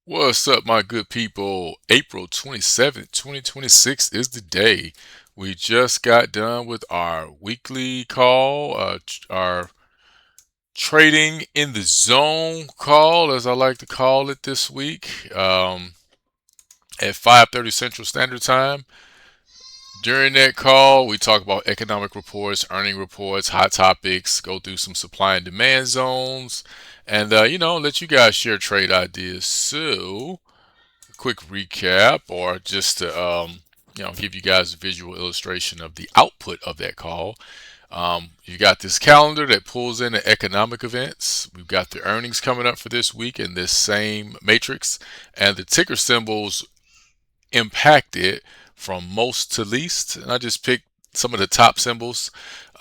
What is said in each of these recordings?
What's up, my good people? April 27th, 2026 is the day. We just got done with our weekly call, our trading in the zone call, as I like to call it this week, at 5:30 Central Standard Time. During that call, we talk about economic reports, earning reports, hot topics, go through some supply and demand zones, and let you guys share trade ideas. So, quick recap, or just to give you guys a visual illustration of the output of that call. You got this calendar that pulls in the economic events. We've got the earnings coming up for this week in this same matrix, and the ticker symbols impacted from most to least. And I just picked some of the top symbols.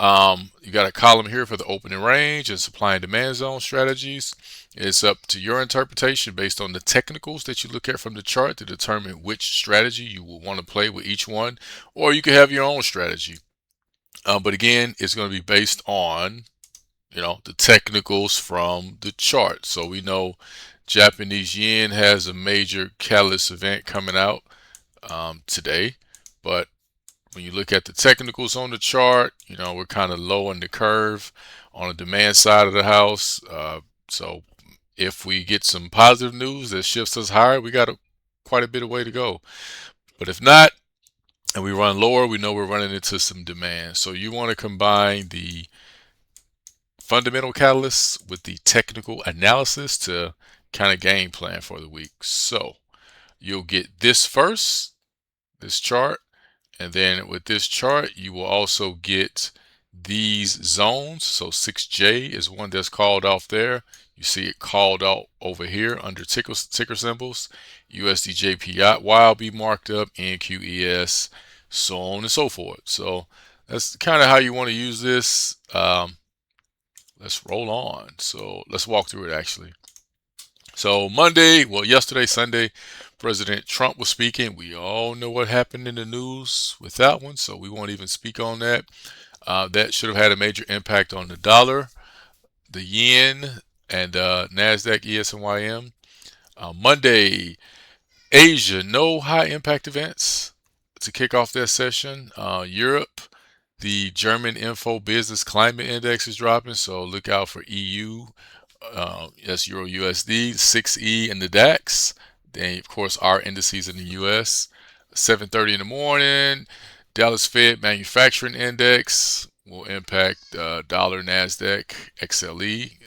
You got a column here for the opening range and supply and demand zone strategies. It's up to your interpretation based on the technicals that you look at from the chart to determine which strategy you will want to play with each one, or you can have your own strategy. But again, it's going to be based on the technicals from the chart. So we know Japanese yen has a major catalyst event coming out today, but when you look at the technicals on the chart, we're kind of low on the curve on the demand side of the house. So if we get some positive news that shifts us higher, we got quite a bit of way to go. But if not, and we run lower, we know we're running into some demand. So you want to combine the fundamental catalysts with the technical analysis to kind of game plan for the week. So you'll get this first, this chart. And then with this chart, you will also get these zones. So 6J is one that's called off there. You see it called out over here under ticker symbols. USDJPY will be marked up, NQES, so on and so forth. So that's kind of how you want to use this. Let's roll on. So let's walk through it actually. So yesterday, Sunday, President Trump was speaking. We all know what happened in the news with that one, so we won't even speak on that. That should have had a major impact on the dollar, the yen, and NASDAQ, ES&YM. Monday, Asia, no high impact events to kick off that session. Europe, the German Info Business Climate Index is dropping, so look out for EU. That's Euro USD, 6E in the DAX. Then, of course, our indices in the US. 7:30 in the morning, Dallas Fed Manufacturing Index will impact dollar, NASDAQ, XLE,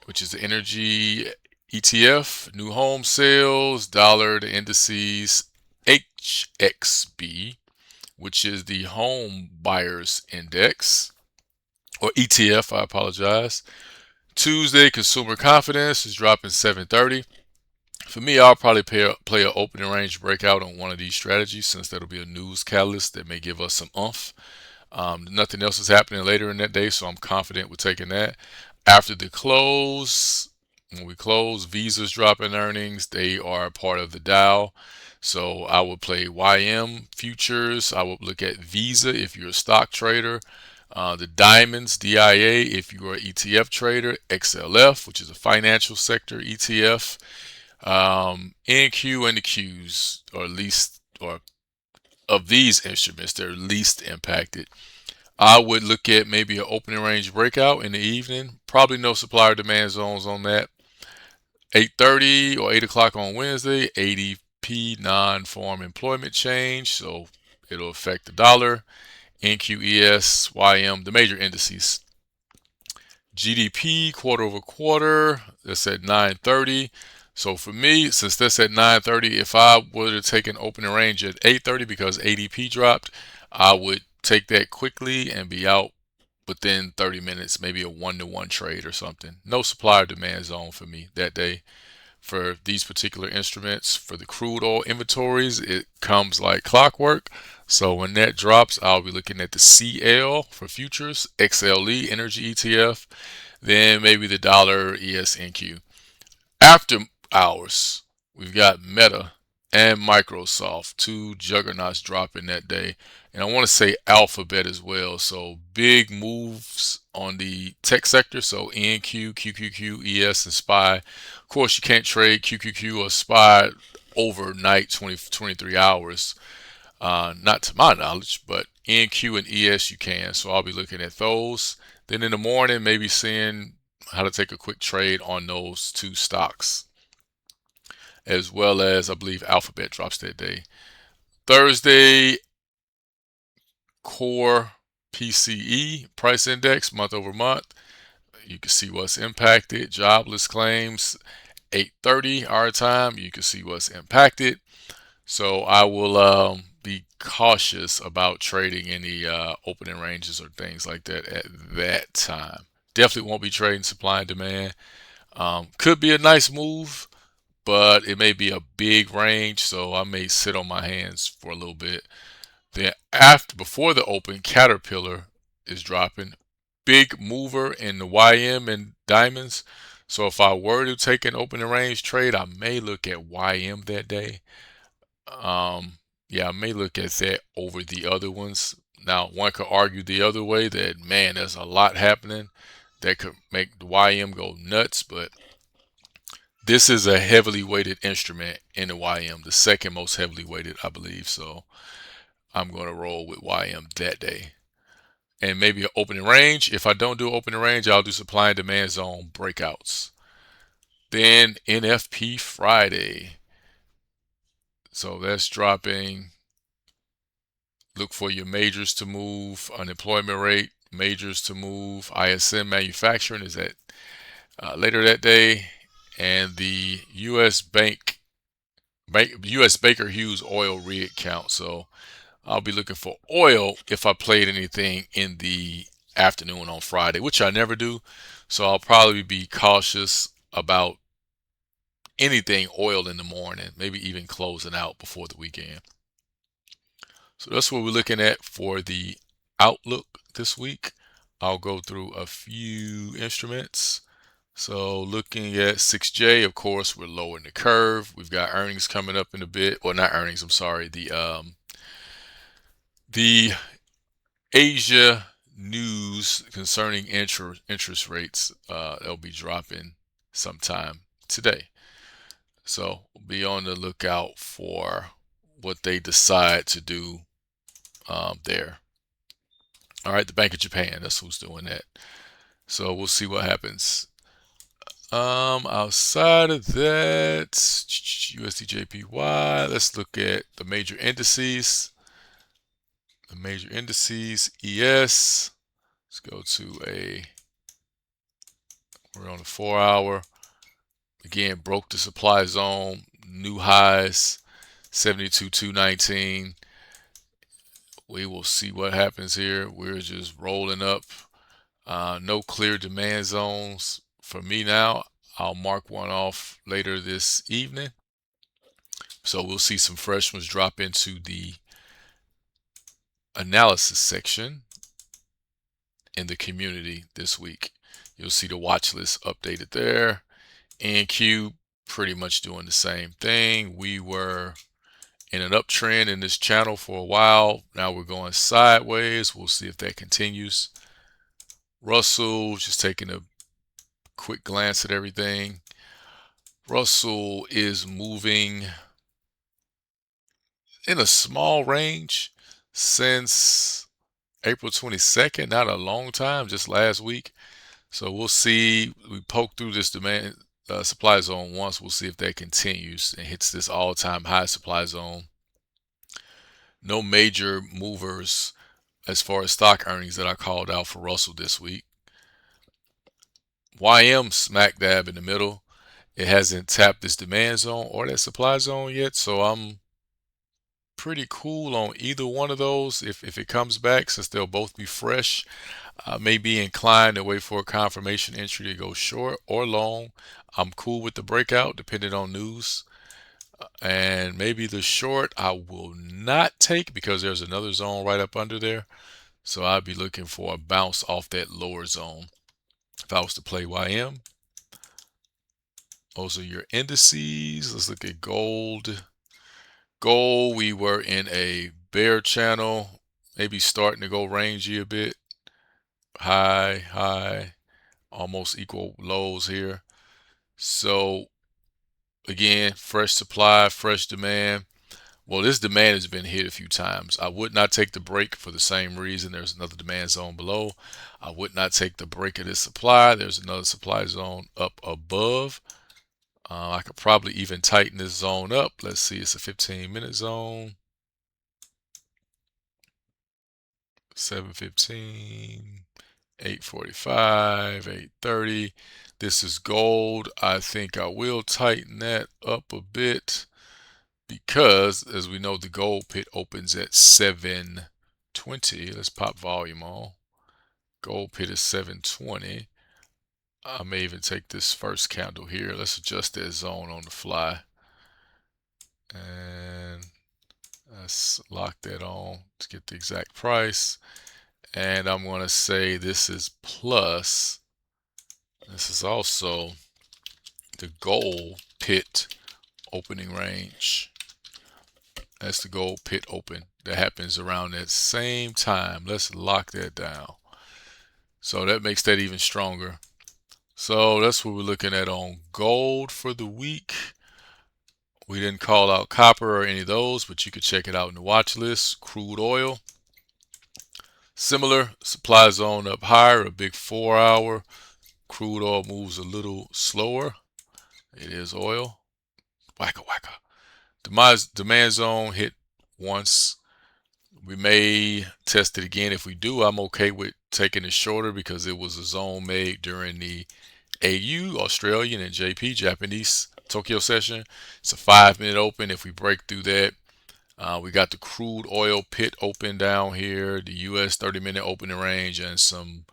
which is the energy ETF, new home sales, dollar, the indices, HXB, which is the home buyers index, or ETF, I apologize. Tuesday, consumer confidence is dropping 7:30. For me, I'll probably play an opening range breakout on one of these strategies since that'll be a news catalyst that may give us some oomph. Nothing else is happening later in that day, so I'm confident with taking that. After the close, when we close, Visa's dropping earnings. They are part of the Dow. So I would play YM futures. I would look at Visa if you're a stock trader. The Diamonds, DIA, if you are an ETF trader. XLF, which is a financial sector ETF. NQ and the Qs are least, or of these instruments, they're least impacted. I would look at maybe an opening range breakout in the evening. Probably no supplier demand zones on that. 8:30 or 8 o'clock on Wednesday, ADP non-farm employment change, so it'll affect the dollar. NQES, YM, the major indices. GDP quarter over quarter, that's at 9:30. So for me, since that's at 9:30, if I were to take an opening range at 8:30 because ADP dropped, I would take that quickly and be out within 30 minutes, maybe a 1-to-1 trade or something. No supplier demand zone for me that day. For these particular instruments, for the crude oil inventories, it comes like clockwork. So when that drops, I'll be looking at the CL for futures, XLE energy ETF, then maybe the dollar ESNQ. After hours, we've got Meta and Microsoft, two juggernauts dropping that day. And I want to say Alphabet as well. So big moves on the tech sector, so NQ, QQQ, ES, and SPY. Of course, you can't trade QQQ or SPY overnight, 23 hours, not to my knowledge, but NQ and ES you can. So I'll be looking at those. Then in the morning, maybe seeing how to take a quick trade on those two stocks, as well as I believe Alphabet drops that day. Thursday, core PCE price index month over month. You can see what's impacted. Jobless claims 8:30 our time. You can see what's impacted. So I will be cautious about trading any opening ranges or things like that at that time. Definitely won't be trading supply and demand. Could be a nice move, but it may be a big range, so I may sit on my hands for a little bit. Then before the open, Caterpillar is dropping. Big mover in the YM and diamonds. So if I were to take an open range trade, I may look at YM that day. Yeah, I may look at that over the other ones. Now, one could argue the other way that, man, there's a lot happening that could make the YM go nuts, but this is a heavily weighted instrument in the YM, the second most heavily weighted, I believe. So I'm going to roll with YM that day. And maybe an opening range. If I don't do opening range, I'll do supply and demand zone breakouts. Then NFP Friday. So that's dropping. Look for your majors to move. Unemployment rate, majors to move. ISM manufacturing is at later that day. And the U.S. Baker Hughes oil rig count. So I'll be looking for oil if I played anything in the afternoon on Friday, which I never do. So I'll probably be cautious about anything oil in the morning, maybe even closing out before the weekend. So that's what we're looking at for the outlook this week. I'll go through a few instruments. So looking at 6J, of course, we're lowering the curve. We've got earnings coming up in a bit. Well, not earnings, I'm sorry. The Asia news concerning interest rates, they'll be dropping sometime today. So be on the lookout for what they decide to do there. All right, the Bank of Japan, that's who's doing that. So we'll see what happens. Outside of that, USDJPY, let's look at the major indices. The major indices, ES. Let's go to we're on the 4-hour. Again, broke the supply zone, new highs, 72,219. We will see what happens here. We're just rolling up. No clear demand zones for me now. I'll mark one off later this evening. So we'll see some fresh ones drop into the analysis section in the community this week. You'll see the watch list updated there. NQ pretty much doing the same thing. We were in an uptrend in this channel for a while. Now we're going sideways. We'll see if that continues. Russell, just taking a quick glance at everything. Russell is moving in a small range since April 22nd, not a long time, just last week. So we'll see. We poked through this demand supply zone once. We'll see if that continues and hits this all-time high supply zone. No major movers as far as stock earnings that I called out for Russell this week. YM smack dab in the middle. It hasn't tapped this demand zone or that supply zone yet, so I'm pretty cool on either one of those if it comes back, since they'll both be fresh. I may be inclined to wait for a confirmation entry to go short or long. I'm cool with the breakout depending on news. And maybe the short I will not take because there's another zone right up under there. So I'd be looking for a bounce off that lower zone if I was to play YM. Those are your indices. Let's look at gold. Gold, we were in a bear channel, maybe starting to go rangy a bit. high, almost equal lows here. So again, fresh supply, fresh demand. Well, this demand has been hit a few times. I would not take the break for the same reason. There's another demand zone below. I would not take the break of this supply. There's another supply zone up above. I could probably even tighten this zone up. Let's see, it's a 15-minute zone. 7:15, 8:45, 8:30. This is gold. I think I will tighten that up a bit because, as we know, the gold pit opens at 7:20. Let's pop volume on. Gold pit is 7:20. I may even take this first candle here. Let's adjust that zone on the fly. And let's lock that on to get the exact price. And I'm going to say this is plus. This is also the gold pit opening range. That's the gold pit open. That happens around that same time. Let's lock that down. So that makes that even stronger. So that's what we're looking at on gold for the week. We didn't call out copper or any of those, but you could check it out in the watch list. Crude oil. Similar supply zone up higher, a big 4-hour. Crude oil moves a little slower. It is oil. Wacka wacka. Demand zone hit once. We may test it again. If we do, I'm okay with taking it shorter because it was a zone made during the AU, Australian, and JP, Japanese Tokyo session. It's a 5-minute open. If we break through that, we got the crude oil pit open down here, the US 30-minute opening range, and some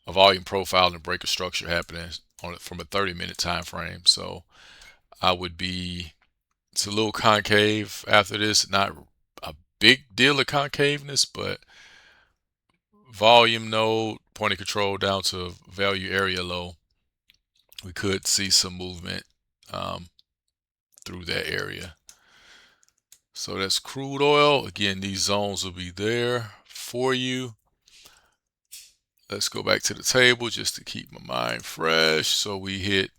a volume profile and break of structure happening on it from a 30-minute time frame. So I would be, it's a little concave after this, not a big deal of concaveness, but volume node, point of control down to value area low. We could see some movement through that area. So that's crude oil. Again, these zones will be there for you. Let's go back to the table just to keep my mind fresh. So we hit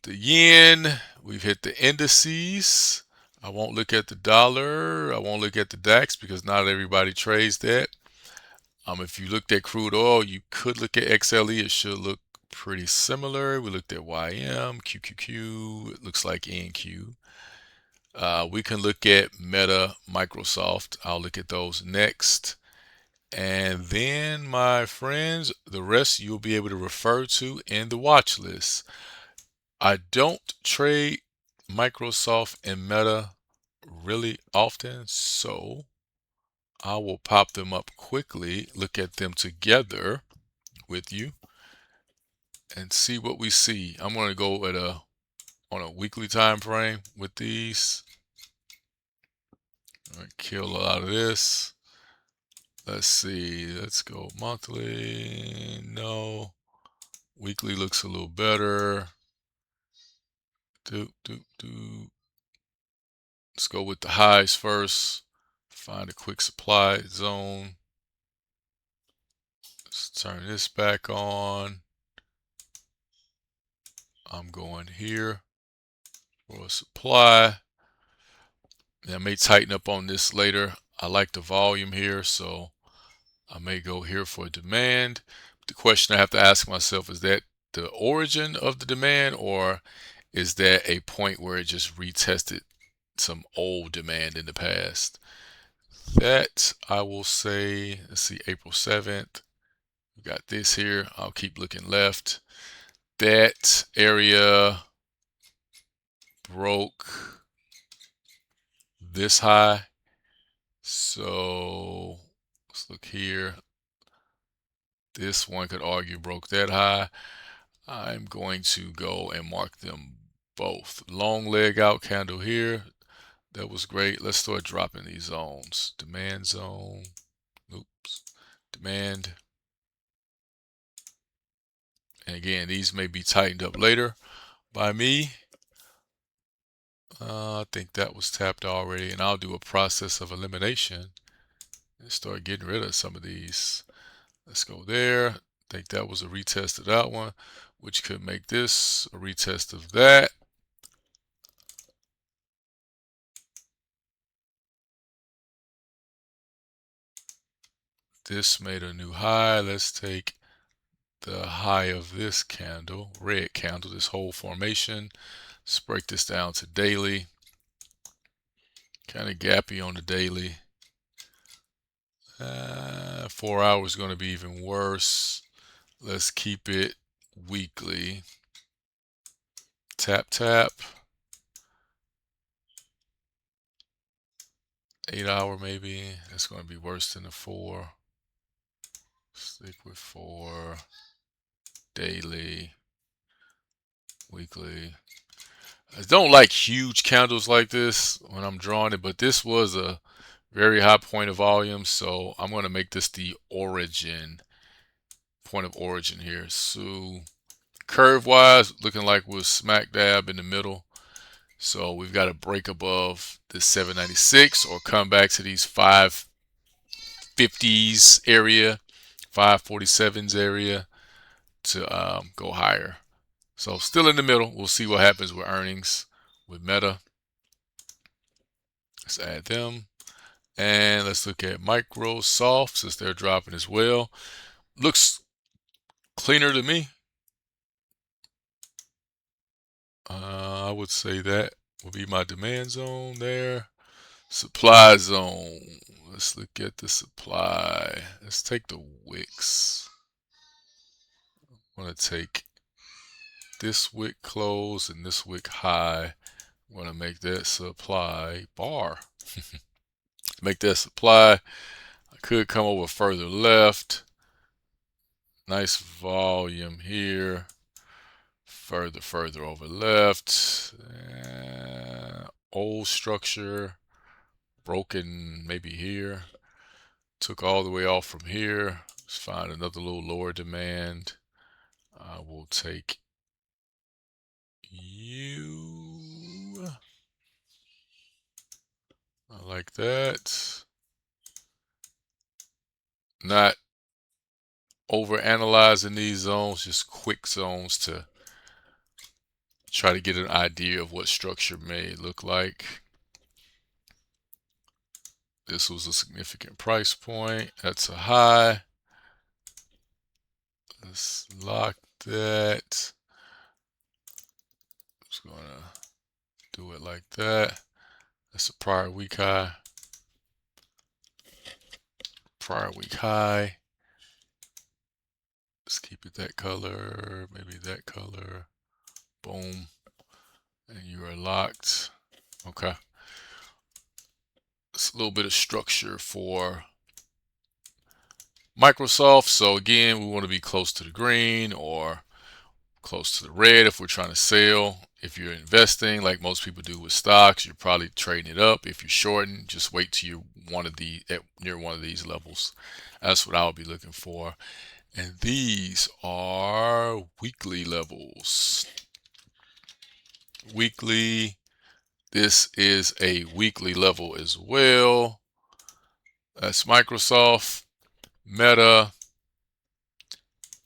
the yen. We've hit the indices. I won't look at the dollar. I won't look at the DAX because not everybody trades that. If you looked at crude oil, you could look at XLE. It should look pretty similar. We looked at YM, QQQ. It looks like NQ. We can look at Meta, Microsoft. I'll look at those next. And then, my friends, the rest you'll be able to refer to in the watch list. I don't trade Microsoft and Meta really often, so I will pop them up quickly, look at them together with you, and see what we see. I'm going to go at on a weekly time frame with these. All right, kill a lot of this. Let's see. Let's go monthly. No. Weekly looks a little better. Let's go with the highs first. Find a quick supply zone. Let's turn this back on. I'm going here for a supply. I may tighten up on this later. I like the volume here, so I may go here for demand. The question I have to ask myself, is that the origin of the demand, or is that a point where it just retested some old demand in the past? That I will say, let's see, April 7th. We got this here. I'll keep looking left. That area broke this high. So let's look here. This one could argue broke that high. I'm going to go and mark them both. Long leg out candle here. That was great. Let's start dropping these zones. Demand zone. Oops. Demand. And again, these may be tightened up later by me. I think that was tapped already, and I'll do a process of elimination and start getting rid of some of these. Let's go there. I think that was a retest of that one, which could make this a retest of that. This made a new high. Let's take the high of this candle, red candle, this whole formation. Let's break this down to daily. Kind of gappy on the daily. 4 hours going to be even worse. Let's keep it weekly. Tap, tap. 8 hour maybe. That's going to be worse than the 4. Stick with 4. Daily. Weekly. I don't like huge candles like this when I'm drawing it, but this was a very high point of volume, so I'm going to make this the origin, point of origin here. So curve wise, looking like we're smack dab in the middle. So we've got to break above the 796 or come back to these 550s area, 547s area to go higher. So still in the middle. We'll see what happens with earnings with Meta. Let's add them. And let's look at Microsoft since they're dropping as well. Looks cleaner to me. I would say that will be my demand zone there. Supply zone. Let's look at the supply. Let's take the wicks. I'm going to take this wick close and this wick high. I'm going to make that supply bar. Make that supply. I could come over further left. Nice volume here. Further over left. Old structure. Broken maybe here. Took all the way off from here. Let's find another little lower demand. I will take you. I like that. Not over analyzing these zones, just quick zones to try to get an idea of what structure may look like. This was a significant price point. That's a high. Let's lock that. Just gonna do it like that. That's a prior week high. Prior week high. Let's keep it that color, maybe that color. Boom. And you are locked. Okay. It's a little bit of structure for Microsoft. So again, we want to be close to the green or close to the red if we're trying to sell. If you're investing, like most people do with stocks, you're probably trading it up. If you're shorting, just wait till you're near one of these levels. That's what I'll be looking for. And these are weekly levels. Weekly. This is a weekly level as well. That's Microsoft. Meta.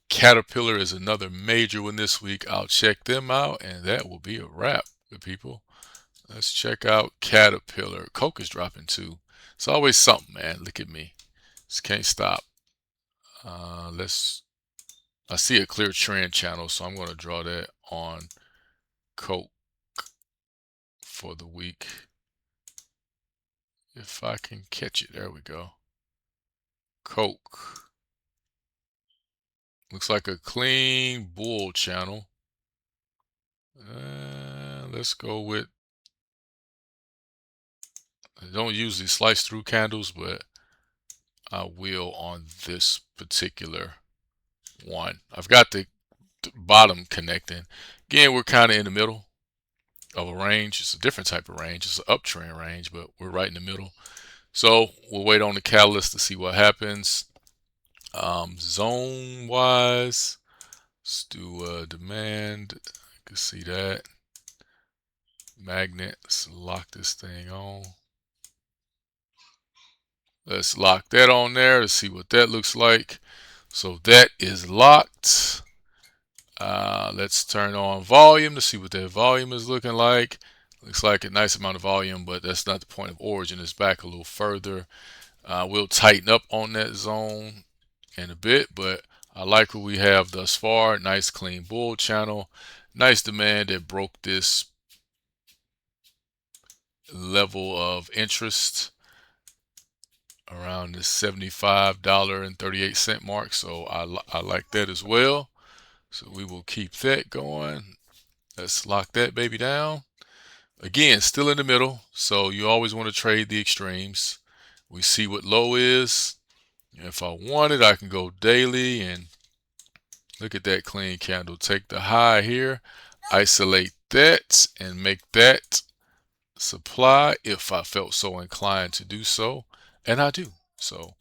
Caterpillar is another major one this week. I'll check them out, and that will be a wrap, good people. Let's check out Caterpillar. Coke is dropping too. It's always something, man. Look at me. Just can't stop. I see a clear trend channel, so I'm going to draw that on Coke for the week. If I can catch it. There we go. Coke. Looks like a clean bull channel. Let's go with, I don't usually slice through candles, but I will on this particular one. I've got the bottom connecting. Again, we're kind of in the middle of a range. It's a different type of range. It's an uptrend range, but we're right in the middle. So we'll wait on the catalyst to see what happens. Zone wise, let's do demand. You can see that. Magnet. Let's lock this thing on. Let's lock that on there to see what that looks like. So that is locked. Let's turn on volume to see what that volume is looking like. Looks like a nice amount of volume, but that's not the point of origin. It's back a little further. We'll tighten up on that zone in a bit, but I like what we have thus far. Nice clean bull channel. Nice demand that broke this level of interest around the $75.38 mark. So I like that as well. So we will keep that going. Let's lock that baby down. Again, still in the middle. So you always want to trade the extremes. We see what low is. If I want it, I can go daily and look at that clean candle. Take the high here, isolate that, and make that supply if I felt so inclined to do so. And I do. So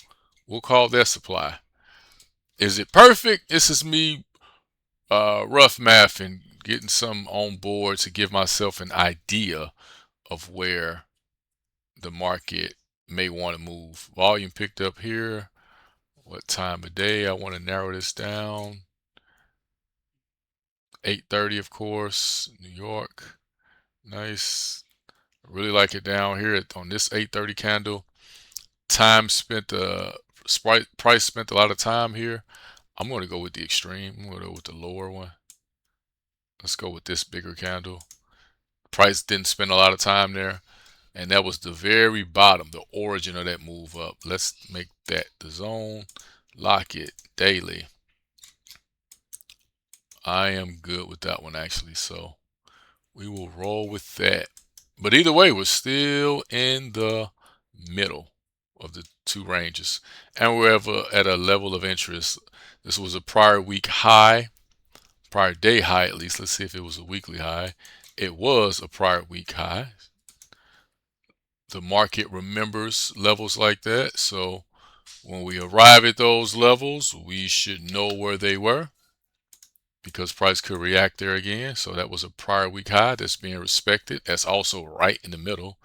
we'll call that supply. Is it perfect? This is me rough math and getting some on board to give myself an idea of where the market may want to move. Volume picked up here. What time of day? I want to narrow this down. 8:30, of course, New York. Nice. Really like it down here on this 8:30 candle. Time spent, price spent a lot of time here. I'm going to go with the extreme. I'm going to go with the lower one. Let's go with this bigger candle. Price didn't spend a lot of time there. And that was the very bottom, the origin of that move up. Let's make that the zone. Lock it daily. I am good with that one, actually. So we will roll with that. But either way, we're still in the middle of the two ranges. And we're at a level of interest. This was a prior week high, prior day high at least. Let's see if it was a weekly high. It was a prior week high. The market remembers levels like that. So when we arrive at those levels, we should know where they were because price could react there again. So that was a prior week high that's being respected. That's also right in the middle.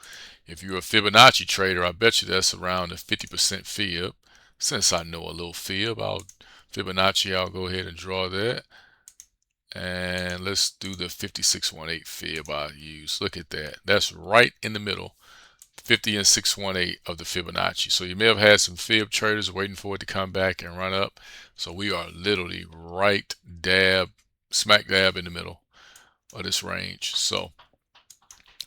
If you're a Fibonacci trader, I bet you that's around a 50% fib. Since I know a little fib, Fibonacci, I'll go ahead and draw that. And let's do the 5618 fib I use. Look at that. That's right in the middle. 50 and 618 of the Fibonacci. So you may have had some fib traders waiting for it to come back and run up. So we are literally right smack dab in the middle of this range. So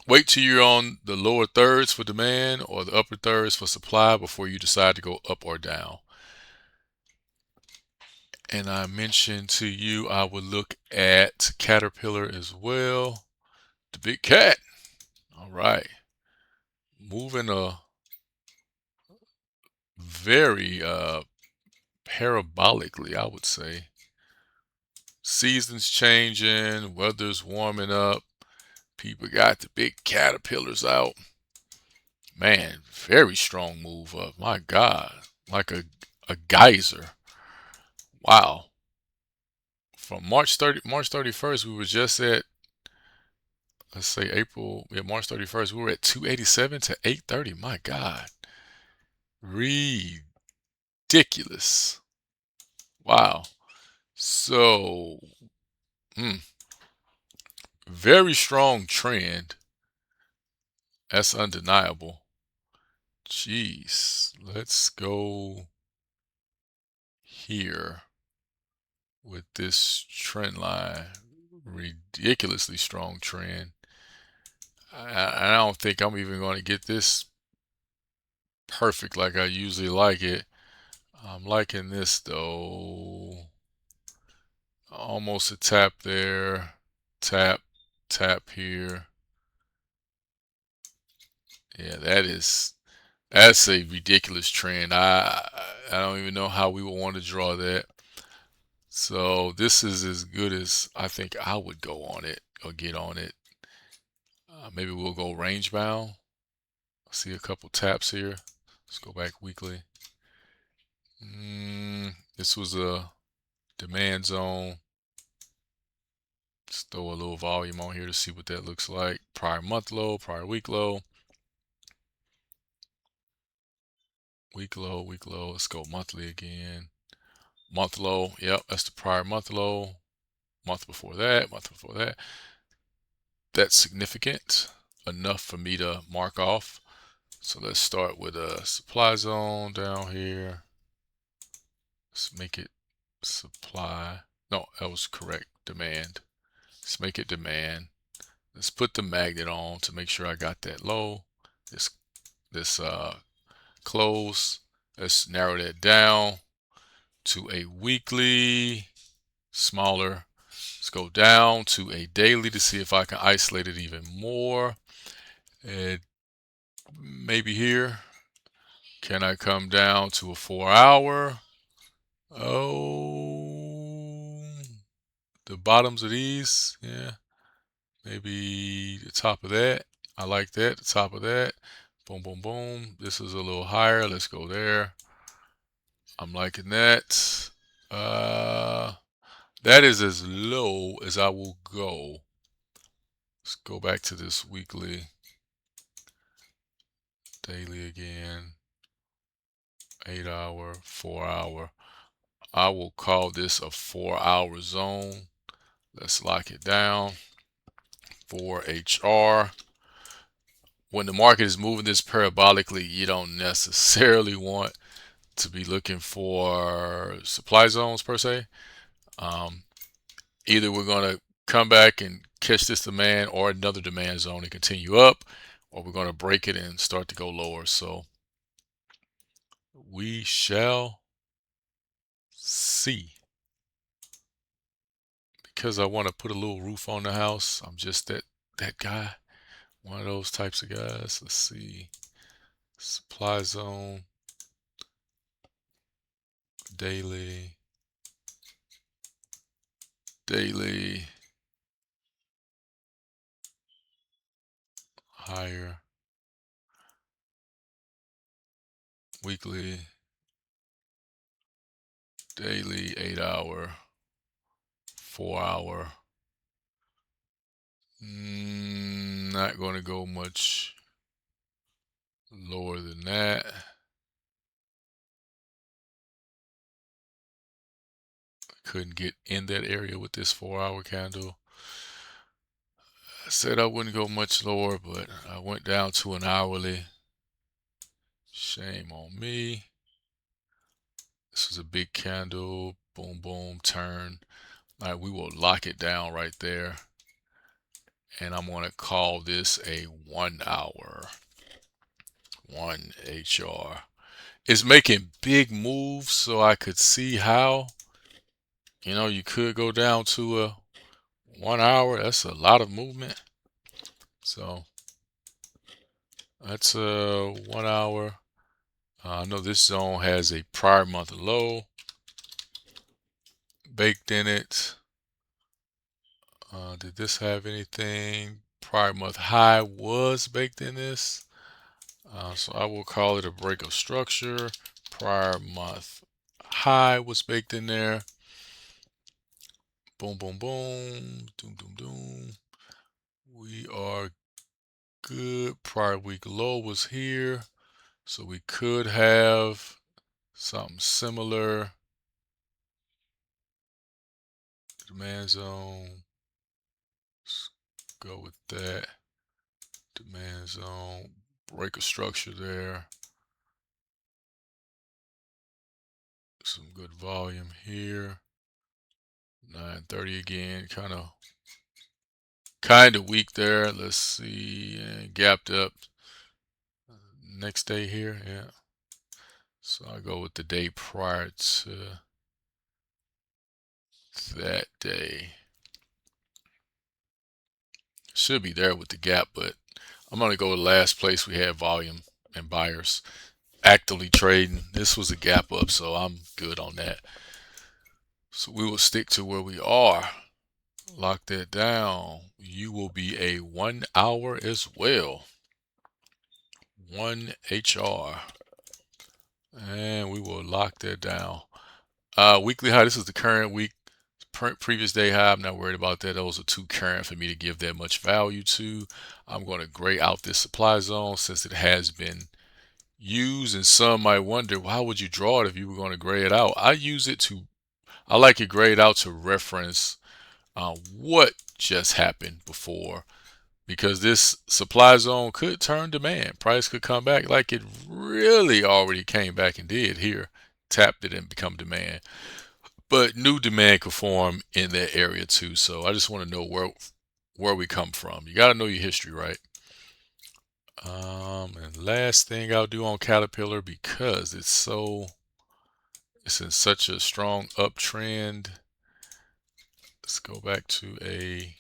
wait till you're on the lower thirds for demand or the upper thirds for supply before you decide to go up or down. And I mentioned to you I would look at Caterpillar as well. The big cat. All right. Moving very parabolically, I would say. Seasons changing, weather's warming up. People got the big caterpillars out. Man, very strong move up. My God, like a geyser. Wow. From March 31st, we were just at, let's say March 31st, we were at 287 to 830. My God. Ridiculous. Wow. So, very strong trend. That's undeniable. Jeez. Let's go here with this trend line. Ridiculously strong trend. I don't think I'm even going to get this perfect like I usually like it. I'm liking this though. Almost a tap there. Tap, tap here. Yeah, that's a ridiculous trend. I don't even know how we would want to draw that. So this is as good as I think I would go on it or get on it. Maybe we'll go range bound. I see a couple taps here. Let's go back weekly. This was a demand zone. Let's throw a little volume on here to see what that looks like. Prior month low, prior week low. Week low, week low. Let's go monthly again. Month low. Yep, that's the prior month low. Month before that, month before that. That's significant enough for me to mark off. So let's start with a supply zone down here. Let's make it supply. No, that was correct. Demand. Let's make it demand. Let's put the magnet on to make sure I got that low. This close. Let's narrow that down to a weekly, smaller. Let's go down to a daily to see if I can isolate it even more. And maybe here. Can I come down to a 4-hour? Oh, the bottoms of these, yeah. Maybe the top of that. I like that, the top of that. Boom, boom, boom. This is a little higher. Let's go there. I'm liking that. That is as low as I will go. Let's go back to this weekly, daily again. 8-hour, 4-hour. I will call this a 4-hour zone. Let's lock it down. 4HR. When the market is moving this parabolically, you don't necessarily want to be looking for supply zones per se. Either we're going to come back and catch this demand or another demand zone and continue up, or we're going to break it and start to go lower. So we shall see. Because I want to put a little roof on the house, I'm just that guy. One of those types of guys. Let's see. Supply zone. Daily. Daily. Higher. Weekly. Daily. 8-hour. 4-hour. Not going to go much lower than that. Couldn't get in that area with this 4-hour candle. I said I wouldn't go much lower, but I went down to an hourly. Shame on me. This was a big candle. Boom, boom, turn. All right, we will lock it down right there. And I'm going to call this a 1-hour. 1HR. It's making big moves, so I could see how, you could go down to a 1-hour. That's a lot of movement. So that's a 1-hour. I know this zone has a prior month low baked in it. Did this have anything? Prior month high was baked in this. So I will call it a break of structure. Prior month high was baked in there. Boom, boom, boom. Doom, doom, doom. We are good. Prior week low was here. So we could have something similar. Demand zone. Let's go with that. Demand zone. Break of structure there. Some good volume here. 930 again, kind of weak there. Let's see, gapped up next day here. Yeah, so I'll go with the day prior to that day. Should be there with the gap, but I'm going to go to the last place we had volume and buyers actively trading. This was a gap up, so I'm good on that. So we will stick to where we are. Lock that down. You will be a 1-hour as well. 1HR. And we will lock that down. Weekly high. This is the current week. Previous day high. I'm not worried about that. Those are too current for me to give that much value to. I'm going to gray out this supply zone since it has been used. And some might wonder, well, how would you draw it if you were going to gray it out? I use it to I like it grayed out to reference what just happened before, because this supply zone could turn demand. Price could come back like it really already came back and did here, tapped it and become demand. But new demand could form in that area too. So I just want to know where we come from. You got to know your history, right? And last thing I'll do on Caterpillar, because it's in such a strong uptrend. Let's go back to a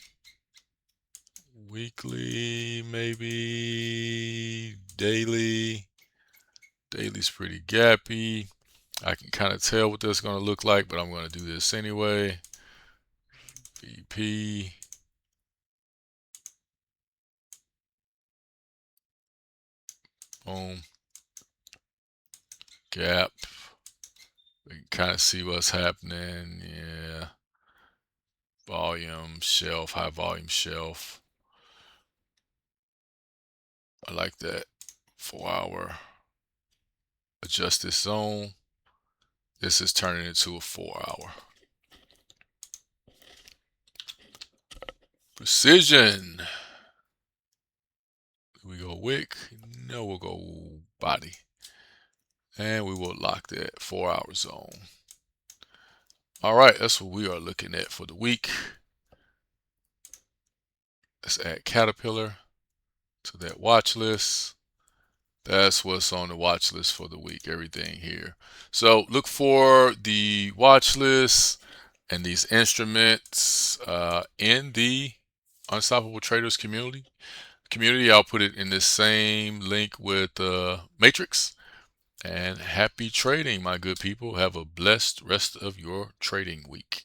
weekly, maybe daily. Daily's pretty gappy. I can kind of tell what that's going to look like, but I'm going to do this anyway. VP. Boom. Gap. We can kind of see what's happening. Yeah. Volume, shelf, high volume shelf. I like that. 4-hour. Adjust this zone. This is turning into a 4-hour. Precision. We go wick. No, we'll go body. And we will lock that 4-hour zone. All right, that's what we are looking at for the week. Let's add Caterpillar to that watch list. That's what's on the watch list for the week, everything here. So look for the watch list and these instruments in the Unstoppable Traders community. I'll put it in the same link with Matrix. And happy trading, my good people. Have a blessed rest of your trading week.